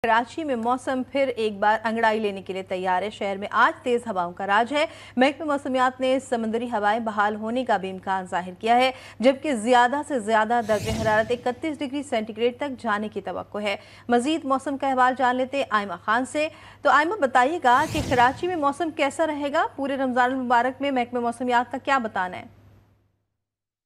कराची में मौसम फिर एक बार अंगड़ाई लेने के लिए तैयार है। शहर में आज तेज हवाओं का राज है। महकमे मौसमियात ने समंदरी हवाएं बहाल होने का भी इम्कान जाहिर किया है, जबकि ज्यादा से ज्यादा दर्जे हरारत 31 डिग्री सेंटीग्रेड तक जाने की तवक्को है। मजीद मौसम का अहवाल जान लेते आयमा खान से। तो आयमा, बताइएगा कि कराची में मौसम कैसा रहेगा? पूरे रमजान मुबारक में महकमे मौसमियात का क्या बताना है?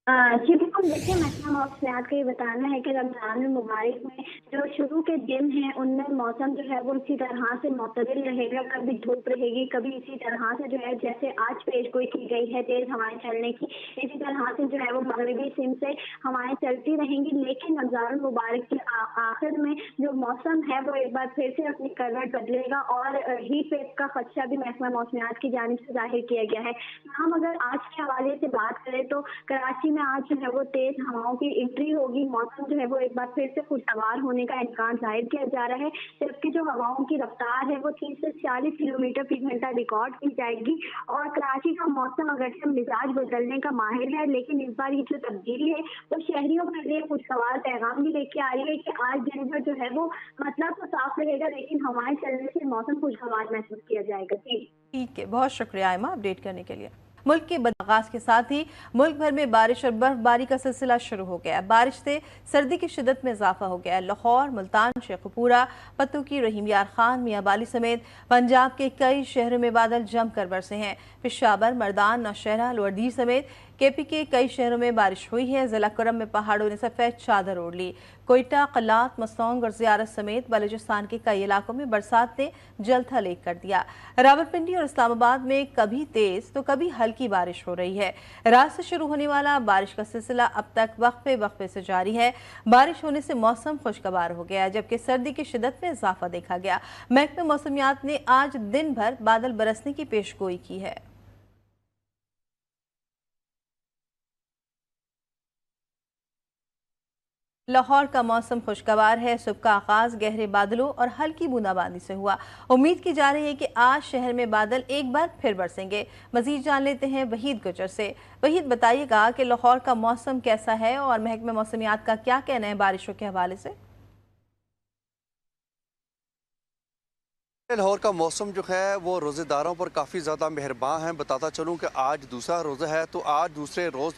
जी बिल्कुल, देखिए महकमा मौसमियात का ये बताना है कि रमजान मुबारक में जो शुरू के दिन हैं उनमें मौसम जो है वो इसी तरह से मुतदिल रहेगा। कभी धूप रहेगी, कभी इसी तरह से जो है जैसे आज पेशगोई की गई है तेज हवाएं चलने की, इसी तरह से जो है वो मगरबी सिंध से हवाएं चलती रहेंगी। लेकिन रमजान मुबारक के आखिर में जो मौसम है वो एक बार फिर से अपनी करवट बदलेगा और हीट वेव का खदशा भी महकमा मौसमियात की जानिब से जाहिर किया गया है। हम अगर आज के हवाले से बात करें तो कराची में आज जो है वो तेज हवाओं की एंट्री होगी। मौसम जो है वो एक बार फिर से खुशगवार होने का इम्कान जाहिर किया जा रहा है, जबकि जो हवाओं की रफ्तार है वो 30 से 40 किलोमीटर फी घंटा रिकॉर्ड की जाएगी। और कराची का मौसम अगर से मिजाज बदलने का माहिर है, लेकिन इस बार ये जो तब्दीली है वो शहरियों के लिए खुशगवार पैगाम भी लेके आ रही है कि आज दिन भर जो है वो मतलब तो साफ रहेगा, लेकिन हवाएं चलने से मौसम खुशगवार महसूस किया जाएगा। जी ठीक है, बहुत शुक्रिया आयमा अपडेट करने के लिए। मुल्क के बदआगाज के साथ ही मुल्क भर में बारिश और बर्फबारी का सिलसिला शुरू हो गया है। बारिश से सर्दी की शिद्दत में इजाफा हो गया है। लाहौर, मुल्तान, शेखुपुरा, पत्तूकी, रहीम यार खान, मियां बाली समेत पंजाब के कई शहरों में बादल जमकर बरसे हैं। पेशावर, मर्दान, नौशहरा, लोअरदीर समेत केपी के कई शहरों में बारिश हुई है। जिला करम में पहाड़ों ने सफेद चादर ओढ़ ली। कोयटा, कलात, मसौंग और जियारत समेत बलूचिस्तान के कई इलाकों में बरसात ने जलथल एक कर दिया। रावलपिंडी और इस्लामाबाद में कभी तेज तो कभी हल्की बारिश हो रही है। रात से शुरू होने वाला बारिश का सिलसिला अब तक वक्फे वक्फे से जारी है। बारिश होने से मौसम खुशगवार हो गया, जबकि सर्दी की शिद्दत में इजाफा देखा गया। महकमे मौसमियात ने आज दिन भर बादल बरसने की पेशगोई की है। लाहौर का मौसम खुशगवार है। सुबह का आगाज गहरे बादलों और हल्की बूंदाबांदी से हुआ। उम्मीद की जा रही है कि आज शहर में बादल एक बार फिर बरसेंगे। मजीद जान लेते हैं वहीद गुजर से। वहीद, बताइएगा कि लाहौर का मौसम कैसा है और महकमे मौसमियात का क्या कहना है बारिशों के हवाले से? लाहौर का मौसम जो है वो रोज़ेदारों पर काफ़ी ज़्यादा मेहरबान है। बताता चलूँ कि आज दूसरा रोज़ा है, तो आज दूसरे रोज़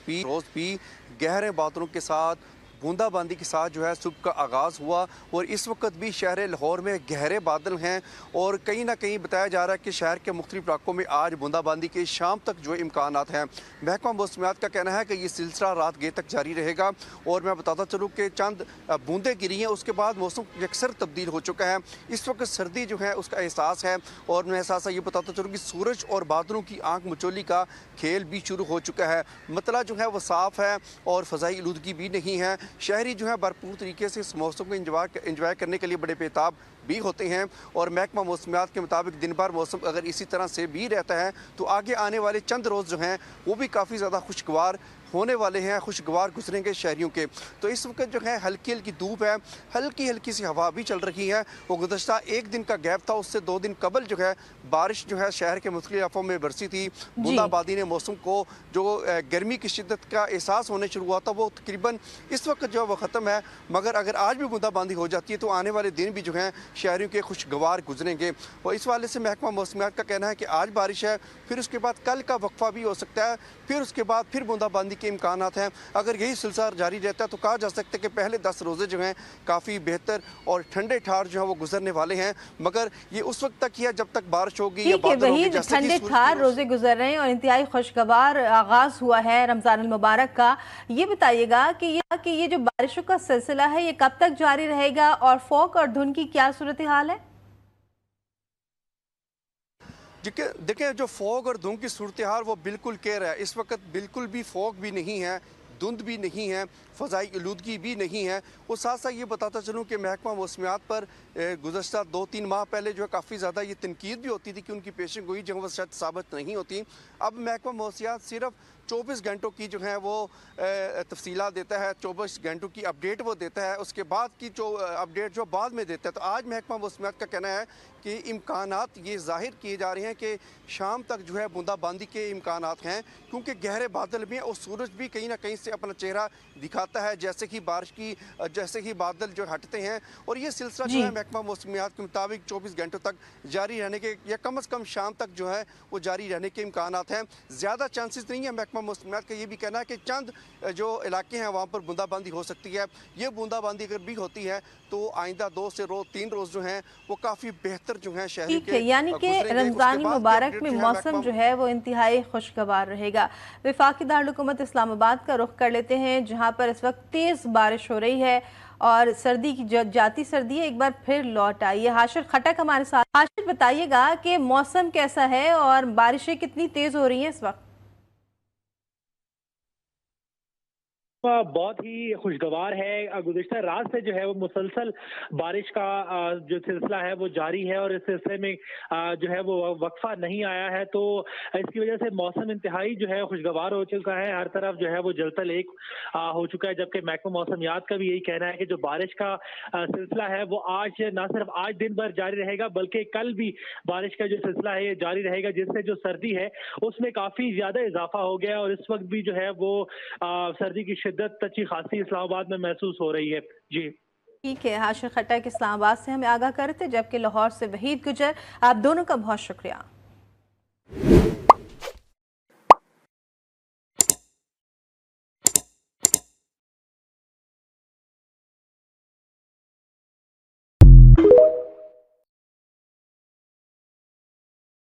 भी गहरे बादलों के साथ बूंदाबांदी के साथ जो है सुबह का आगाज़ हुआ। और इस वक्त भी शहर लाहौर में गहरे बादल हैं और कहीं ना कहीं बताया जा रहा है कि शहर के मुख्तलिफ इलाकों में आज बूंदाबांदी के शाम तक जो इम्कानात हैं। महकमा मौसमियात का कहना है कि ये सिलसिला रात गए तक जारी रहेगा। और मैं बताता चलूँ कि चंद बूंदें गिरी हैं, उसके बाद मौसम यकसर तब्दील हो चुका है। इस वक्त सर्दी जो है उसका एहसास है। और मैं साथ साथ ये बताता चलूँ कि सूरज और बादलों की आंख मचोली का खेल भी शुरू हो चुका है। मतला जो है वो साफ़ है और फ़ज़ाई आलूदगी भी नहीं है। शहरी जो है भरपूर तरीके से इस मौसम को इंजॉय करने के लिए बड़े बेताब भी होते हैं। और महकमा मौसमियात के मुताबिक दिन भर मौसम अगर इसी तरह से भी रहता है तो आगे आने वाले चंद रोज़ जो हैं वो भी काफ़ी ज़्यादा खुशगवार होने वाले हैं, खुशगवार गुजरेंगे शहरियों के। तो इस वक्त जो है हल्की हल्की धूप है, हल्की हल्की सी हवा भी चल रही है। वो गुज़श्ता एक दिन का गैप था, उससे 2 दिन कबल जो है बारिश जो है शहर के मुख्तलिफ इलाकों में बरसी थी। बूंदाबांदी ने मौसम को जो गर्मी की शिद्दत का एहसास होने शुरू हुआ था वो तकरीबन इस वक्त जो है वो ख़त्म है। मगर अगर आज भी बूंदाबांदी हो जाती है तो आने वाले दिन भी जो हैं शहरियों के खुशगवार गुजरेंगे। और इस वाले से महकमा मौसमियात का कहना है कि आज बारिश है, फिर उसके बाद कल का वक्फा भी हो सकता है, फिर उसके बाद फिर बूंदाबांदी के इम्कानात हैं। अगर यही सिलसिला जारी रहता है तो कहा जा सकता है कि पहले 10 रोज़े जो हैं काफ़ी बेहतर और ठंडे ठार जो है वो गुजरने वाले हैं। मगर ये उस वक्त तक ही है जब तक बारिश होगी या बादल होंगे। जैसे ठंडे ठार रोजे गुजर रहे हैं और इंतहाई खुशगवार आगाज हुआ है रमजान मुबारक का। ये बताइएगा कि ये जो बारिशों का सिलसिला है ये कब तक जारी रहेगा और फॉग और धुंध की क्या सूरत हाल है? देखिए, जो फॉग और धुंध की सूरत हाल वो बिल्कुल कह रहा है। इस वक्त बिल्कुल भी फॉग भी नहीं है, धुंध भी नहीं है, फ़ज़ाई आलूदगी भी नहीं है। और साथ साथ ये बताता चलूँ कि महकमा मौसमियात पर गुज़श्ता 2-3 माह पहले जो है काफ़ी ज़्यादा ये तनकीद भी होती थी कि उनकी पेशन गोई जो है वो सच साबित नहीं होती। अब महकमा मौसमियात सिर्फ 24 घंटों की जो है वो तफसीलात देता है, 24 घंटों की अपडेट वो देता है, उसके बाद की जो अपडेट जो बाद में देता है। तो आज महकमा मौसमियात का कहना है कि इम्कानात ये जाहिर किए जा रहे हैं कि शाम तक जो है बूंदाबांदी के इम्कानात हैं, क्योंकि गहरे बादल भी हैं और सूरज भी कहीं ना कहीं से अपना चेहरा दिखाता है जैसे कि बारिश की जैसे ही बादल जो हटते हैं। और ये सिलसिला जो है महकमा मौसमियात के मुताबिक 24 घंटों तक जारी रहने के या कम से कम शाम तक जो है वो जारी रहने के इम्कान हैं। ज़्यादा चांसेस नहीं है। महकमा मौसमियात का ये भी कहना है कि चंद जो इलाके हैं वहाँ पर बूंदाबांदी हो सकती है। ये बूंदाबांदी अगर भी होती है तो आइंदा 2 से 3 रोज़ जो हैं वो काफ़ी बेहतर जो है शहर ठीक है, यानी कि रमजानी मुबारक में मौसम जो है वो इंतहाई खुशगवार रहेगा। वफाकी दारुल-हुकूमत इस्लामाबाद का रुख कर लेते हैं, जहां पर इस वक्त तेज बारिश हो रही है और सर्दी की जाती सर्दी है एक बार फिर लौट आई है। हाशिर खटक हमारे साथ। हाशिर, बताइएगा कि मौसम कैसा है और बारिशें कितनी तेज हो रही हैं इस वक्त? बहुत ही खुशगवार है। गुज़िश्ता रात से जो है वो मुसलसल बारिश का जो सिलसिला है वो जारी है और इस सिलसिले में जो है वो वक्फा नहीं आया है, तो इसकी वजह से मौसम इंतहाई जो है खुशगवार हो चुका है। हर तरफ जो है वो जलतल एक हो चुका है, जबकि महकमा मौसमियात का भी यही कहना है कि जो बारिश का सिलसिला है वो आज ना सिर्फ आज दिन भर जारी रहेगा बल्कि कल भी बारिश का जो सिलसिला है ये जारी रहेगा, जिससे जो सर्दी है उसमें काफ़ी ज़्यादा इजाफा हो गया और इस वक्त भी जो है वो सर्दी की शिद्दत अच्छी खासी इस्लामाबाद में महसूस हो रही है। जी ठीक है, हाशिर खटक इस्लामाबाद से हमें आगाह कर रहे थे, जबकि लाहौर से वहीद गुजर। आप दोनों का बहुत शुक्रिया।